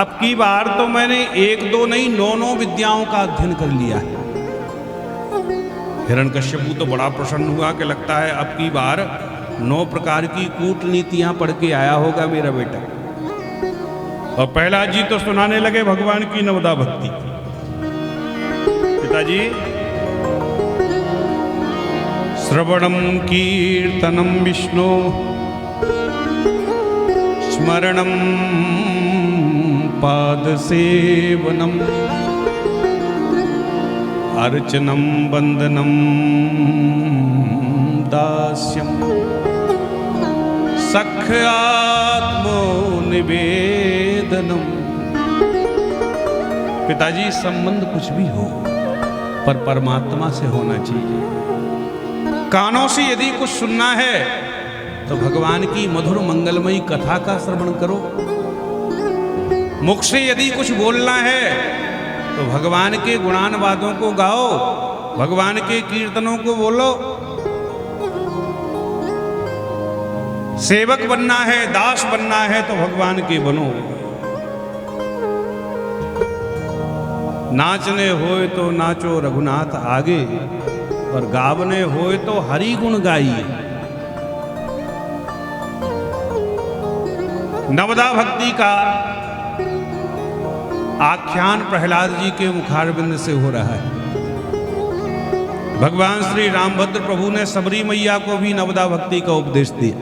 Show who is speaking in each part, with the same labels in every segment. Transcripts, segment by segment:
Speaker 1: अब की बार तो मैंने एक दो नहीं 9 विद्याओं का अध्ययन कर लिया है। हिरण्यकश्यपु तो बड़ा प्रसन्न हुआ कि लगता है अब की बार 9 प्रकार की कूटनीतियां पढ़ के आया होगा मेरा बेटा। और प्रहलाद जी तो सुनाने लगे भगवान की नवदा भक्ति। पिताजी, श्रवणम कीर्तनम विष्णु स्मरणम पाद सेवनम अर्चनम वंदनम दास्यम सख्यात्मो निवेदनम। पिताजी, संबंध कुछ भी हो पर परमात्मा से होना चाहिए। कानों से यदि कुछ सुनना है तो भगवान की मधुर मंगलमयी कथा का श्रवण करो। मुख से यदि कुछ बोलना है तो भगवान के गुणानुवादों को गाओ, भगवान के कीर्तनों को बोलो। सेवक बनना है, दास बनना है तो भगवान के बनो। नाचने होए तो नाचो रघुनाथ आगे, और गावने होए तो हरि गुण गाइए। नवदा भक्ति का आख्यान प्रहलाद जी के मुखारविंद से हो रहा है। भगवान श्री रामभद्र प्रभु ने सबरी मैया को भी नवदा भक्ति का उपदेश दिया।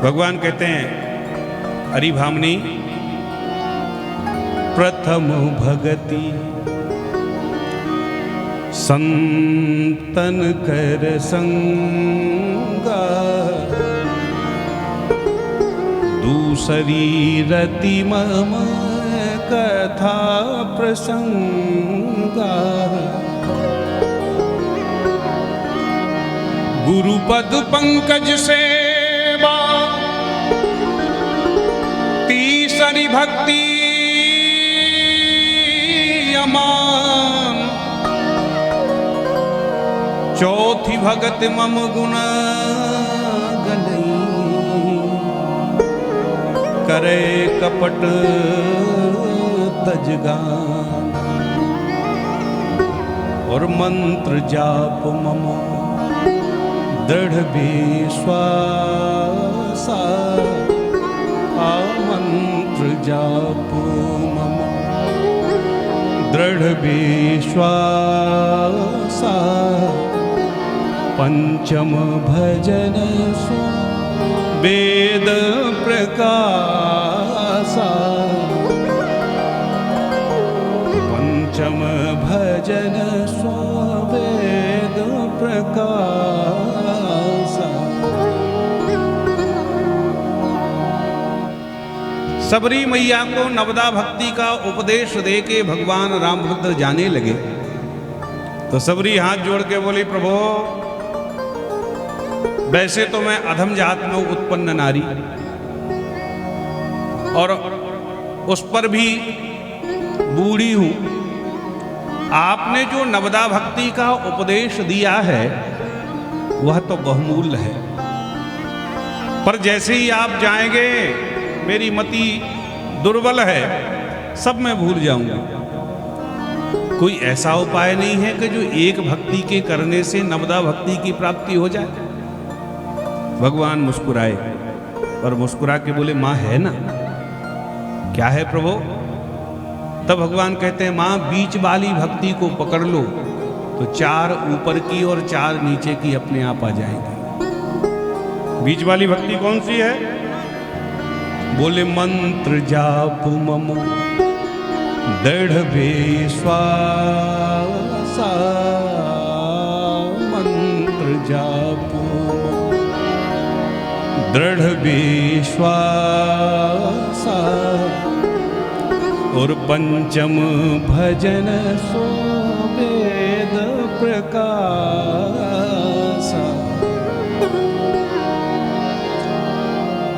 Speaker 1: भगवान कहते हैं, अरि भामनी, प्रथम भगति संतन कर संगा, दूसरी रति मम कथा प्रसंगा। गुरुपद पंकज सेवा तीसरी भक्ति अमान, चौथी भगत मम गुण करे कपट तजगान, और मंत्र जाप मम दृढ़ विश्वासा। आ मंत्र जाप मम दृढ़ विश्वासा, पंचम भजन सु वेद प्रकाशा। पंचम भजन स्वेद प्रकाशा। सबरी मैया को नवदा भक्ति का उपदेश दे के भगवान रामभद्र जाने लगे तो सबरी हाथ जोड़ के बोली, प्रभु वैसे तो मैं अधम जात में उत्पन्न नारी, और उस पर भी बूढ़ी हूं। आपने जो नवदा भक्ति का उपदेश दिया है वह तो बहुमूल्य है, पर जैसे ही आप जाएंगे मेरी मति दुर्बल है, सब मैं भूल जाऊंगा। कोई ऐसा उपाय नहीं है कि जो एक भक्ति के करने से नवदा भक्ति की प्राप्ति हो जाए? भगवान मुस्कुराए और मुस्कुरा के बोले, माँ है ना। क्या है प्रभु? तब भगवान कहते हैं, माँ बीच वाली भक्ति को पकड़ लो तो 4 ऊपर की और 4 नीचे की अपने आप आ जाएंगी। बीच वाली भक्ति कौन सी है? बोले, मंत्र जाप मम दृढ़ विश्वासा, मंत्र जाप दृढ़ विश्वासा, और पंचम भजन सो वेद प्रकाशा।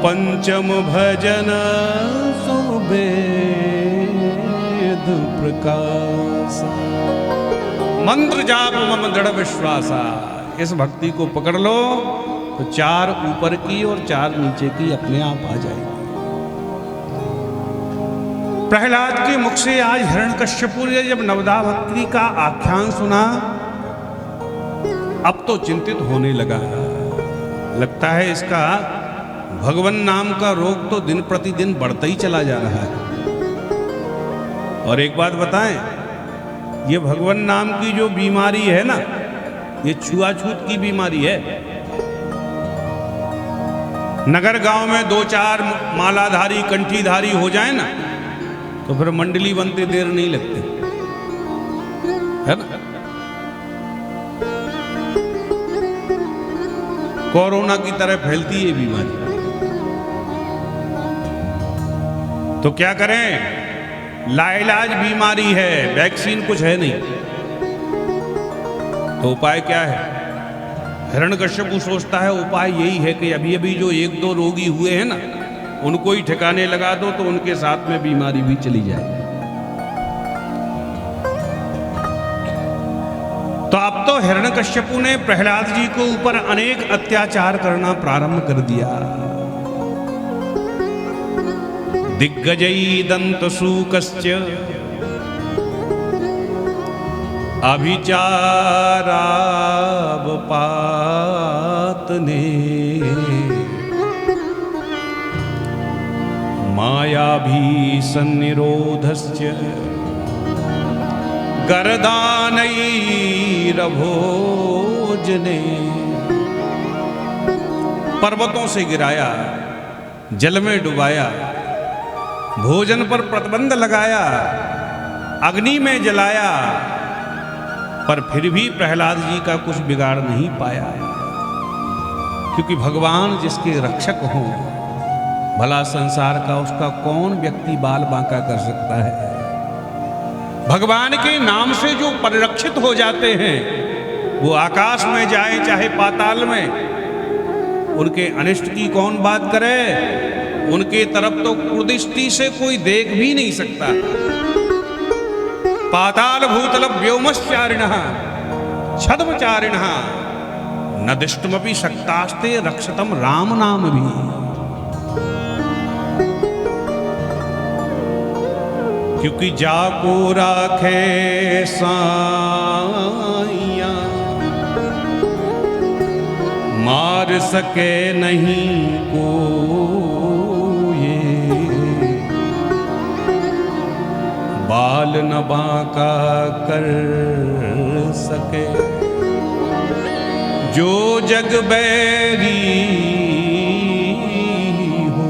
Speaker 1: पंचम भजन सो वेद प्रकाशा। मंत्र जाप मम दृढ़ विश्वासा। इस भक्ति को पकड़ लो तो 4 ऊपर की और 4 नीचे की अपने आप आ जाएगी। प्रहलाद के मुख से आज हिरण्यकश्यपु ने जब नवदा भक्ति का आख्यान सुना, अब तो चिंतित होने लगा। लगता है इसका भगवान नाम का रोग तो दिन प्रतिदिन बढ़ता ही चला जा रहा है। और एक बात बताएं, ये भगवान नाम की जो बीमारी है ना, ये छुआछूत की बीमारी है। नगर गांव में 2-4 मालाधारी कंठीधारी हो जाए ना, तो फिर मंडली बनते देर नहीं लगती, है ना। कोरोना की तरह फैलती है बीमारी। तो क्या करें, लाइलाज बीमारी है, वैक्सीन कुछ है नहीं, तो उपाय क्या है। हिरण्यकश्यपु सोचता है उपाय यही है कि अभी अभी जो 1-2 रोगी हुए हैं ना, उनको ही ठिकाने लगा दो तो उनके साथ में बीमारी भी चली जाए। तो अब तो हिरण्यकश्यपु ने प्रहलाद जी को ऊपर अनेक अत्याचार करना प्रारंभ कर दिया। दिग्गजई दंतसूकश्च अभिचारावपातने मायाभीसन्निरोधश्च गर्दानैरभोजने। पर्वतों से गिराया, जल में डुबाया, भोजन पर प्रतिबंध लगाया, अग्नि में जलाया, पर फिर भी प्रहलाद जी का कुछ बिगाड़ नहीं पाया। क्योंकि भगवान जिसके रक्षक हों, भला संसार का उसका कौन व्यक्ति बाल बांका कर सकता है। भगवान के नाम से जो परिरक्षित हो जाते हैं, वो आकाश में जाए चाहे पाताल में, उनके अनिष्ट की कौन बात करे। उनके तरफ तो कुदृष्टि से कोई देख भी नहीं सकता। पाताल भूतल व्योमश्चारिणः छद्मचारिणः न दिष्टमपि शक्तास्ते रक्षतम राम नाम भी। क्योंकि जाको राखे साइया, मार सके नहीं को बाल न बांका कर सके। जो जग बैरी हो।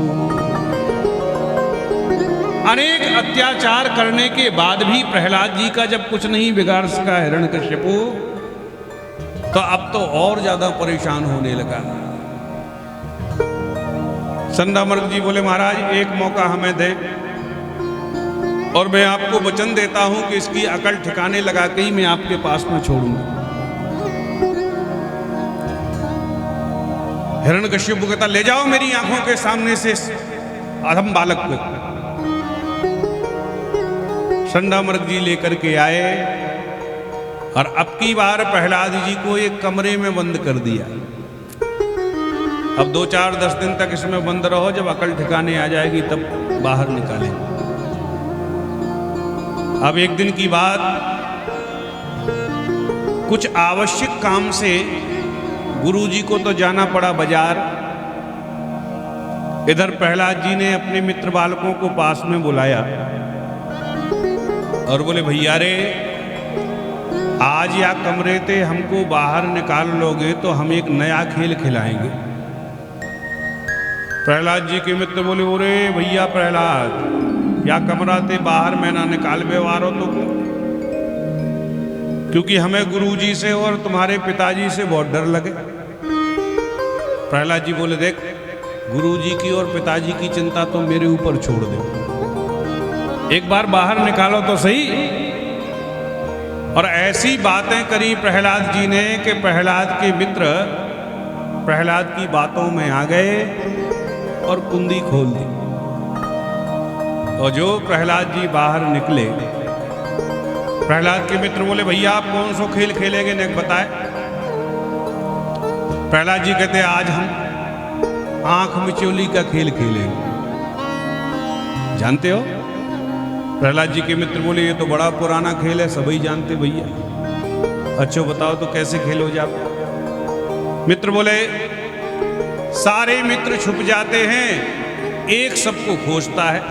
Speaker 1: अनेक अत्याचार करने के बाद भी प्रहलाद जी का जब कुछ नहीं बिगाड़ सका हिरण्यकश्यपु, तो अब तो और ज्यादा परेशान होने लगा। संदामर्ग जी बोले, महाराज एक मौका हमें दें और मैं आपको वचन देता हूं कि इसकी अकल ठिकाने लगा के ही मैं आपके पास में छोड़ूंगा। हिरण्यकश्यपु कहता, ले जाओ मेरी आंखों के सामने से अधम बालक को। संदामर्ग जी लेकर के आए और अब की बार प्रहलाद जी को एक कमरे में बंद कर दिया। अब 2-4-10 दिन तक इसमें बंद रहो, जब अकल ठिकाने आ जाएगी तब बाहर निकालें। अब एक दिन की बात, कुछ आवश्यक काम से गुरुजी को तो जाना पड़ा बाजार। इधर प्रहलाद जी ने अपने मित्र बालकों को पास में बुलाया और बोले, भैया रे आज या कमरे से हमको बाहर निकाल लोगे तो हम एक नया खेल खिलाएंगे। प्रहलाद जी के मित्र बोले, ओरे भैया प्रहलाद, या कमरा ते बाहर में ना निकाल व्यवहार हो तो, क्योंकि हमें गुरुजी से और तुम्हारे पिताजी से बहुत डर लगे। प्रहलाद जी बोले, देख गुरुजी की और पिताजी की चिंता तो मेरे ऊपर छोड़ दो, एक बार बाहर निकालो तो सही। और ऐसी बातें करी प्रहलाद जी ने कि प्रहलाद के मित्र प्रहलाद की बातों में आ गए और कुंडी खोल दी। और जो प्रहलाद जी बाहर निकले, प्रहलाद के मित्र बोले, भैया आप कौन सा खेल खेलेंगे ने बताए। प्रहलाद जी कहते, आज हम आंख मिचौली का खेल खेलेंगे। जानते हो प्रहलाद जी के मित्र बोले ये तो बड़ा पुराना खेल है, सभी जानते भैया। अच्छा बताओ तो कैसे खेल हो जाता? मित्र बोले सारे मित्र छुप जाते हैं, एक सबको खोजता है,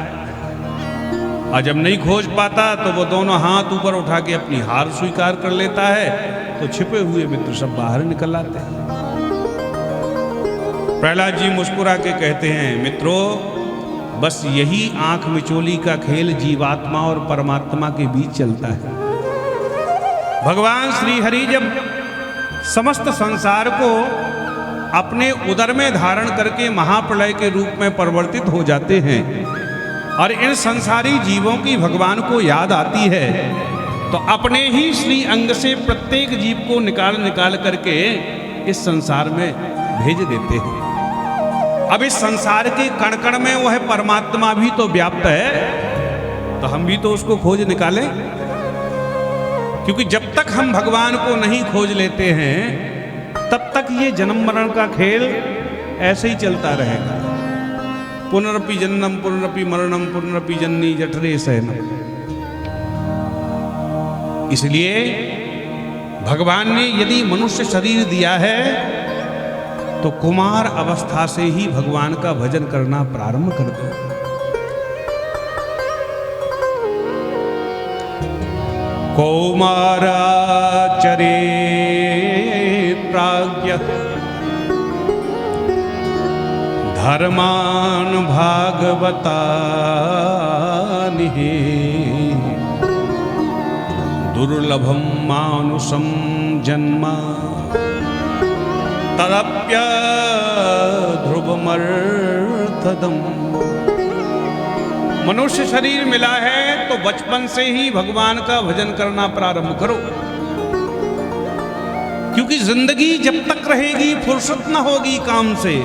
Speaker 1: और जब नहीं खोज पाता तो वो दोनों हाथ ऊपर उठा के अपनी हार स्वीकार कर लेता है, तो छिपे हुए मित्र सब बाहर निकल आते हैं। प्रहलाद जी मुस्कुरा के कहते हैं मित्रों, बस यही आंख मिचोली का खेल जीवात्मा और परमात्मा के बीच चलता है। भगवान श्री हरि जब समस्त संसार को अपने उदर में धारण करके महाप्रलय के रूप में परिवर्तित हो जाते हैं और इन संसारी जीवों की भगवान को याद आती है, तो अपने ही श्री अंग से प्रत्येक जीव को निकाल करके इस संसार में भेज देते हैं। अब इस संसार के कण कण में वह परमात्मा भी तो व्याप्त है, तो हम भी तो उसको खोज निकालें, क्योंकि जब तक हम भगवान को नहीं खोज लेते हैं तब तक ये जन्म मरण का खेल ऐसे ही चलता रहेगा। पुनरपि जन्नम पुनरपि मरणम पुनरपि जन्नी जठरे शयनम। इसलिए भगवान ने यदि मनुष्य शरीर दिया है तो कुमार अवस्था से ही भगवान का भजन करना प्रारंभ कर दो। कौमाराचरे प्राज्ञ धर्मान भागवतानि दुर्लभम मानुषम जन्मा तदप्य ध्रुवमर्थदम। मनुष्य शरीर मिला है तो बचपन से ही भगवान का भजन करना प्रारंभ करो, क्योंकि जिंदगी जब तक रहेगी फुर्सत न होगी काम से।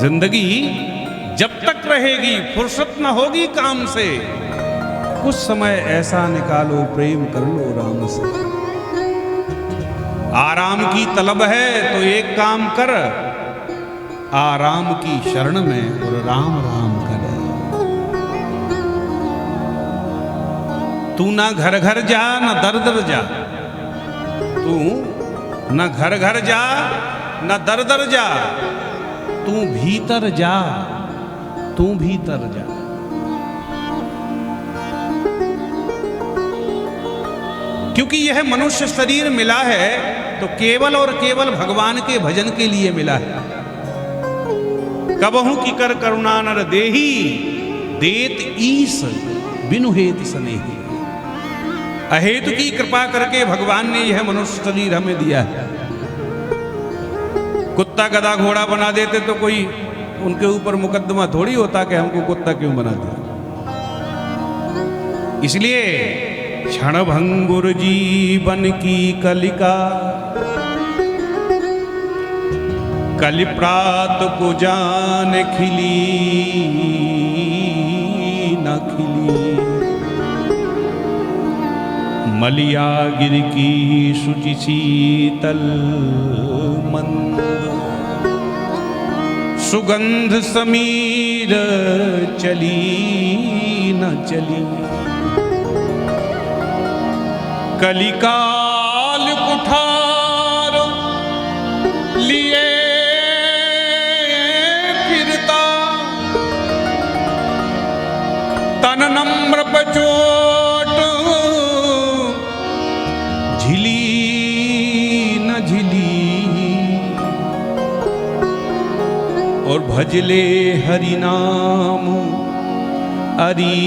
Speaker 1: जिंदगी जब तक रहेगी फुर्सत न होगी काम से। कुछ समय ऐसा निकालो प्रेम कर लो राम से। आराम की तलब है तो एक काम कर, आराम की शरण में और राम राम कर। तू ना घर घर जा न दर दर जा, तू न घर घर जा न दर दर जा, तू भीतर जा, तू भीतर जा। क्योंकि यह मनुष्य शरीर मिला है तो केवल और केवल भगवान के भजन के लिए मिला है। कबहू की कर करुणा नर देही, देत ईस बिनु हेत स्नेही। अहेतु की कृपा करके भगवान ने यह मनुष्य शरीर हमें दिया है। कुत्ता गधा घोड़ा बना देते तो कोई उनके ऊपर मुकदमा थोड़ी होता कि हमको कुत्ता क्यों बना दिया। इसलिए क्षण भंगुर जीवन की कलिका, कलि प्रात को जान खिली न खिली। मलिया गिर की शुचि शीतल मंद, सुगंध समीर चली न चली। कलिकाल कुठार लिए फिरता, तन नम्र पचोट झिली न झिली। और भजले हरि नाम अरी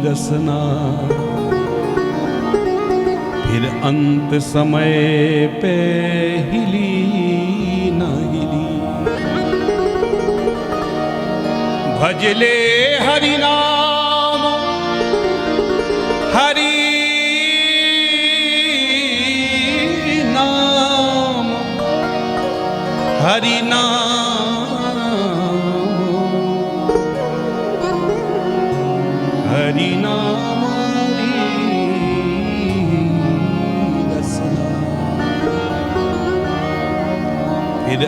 Speaker 1: रसना। फिर अंत समय पे हिली न हिली। भजले हरि नाम हरि नाम हरि नाम हरि नाम रसना। फिर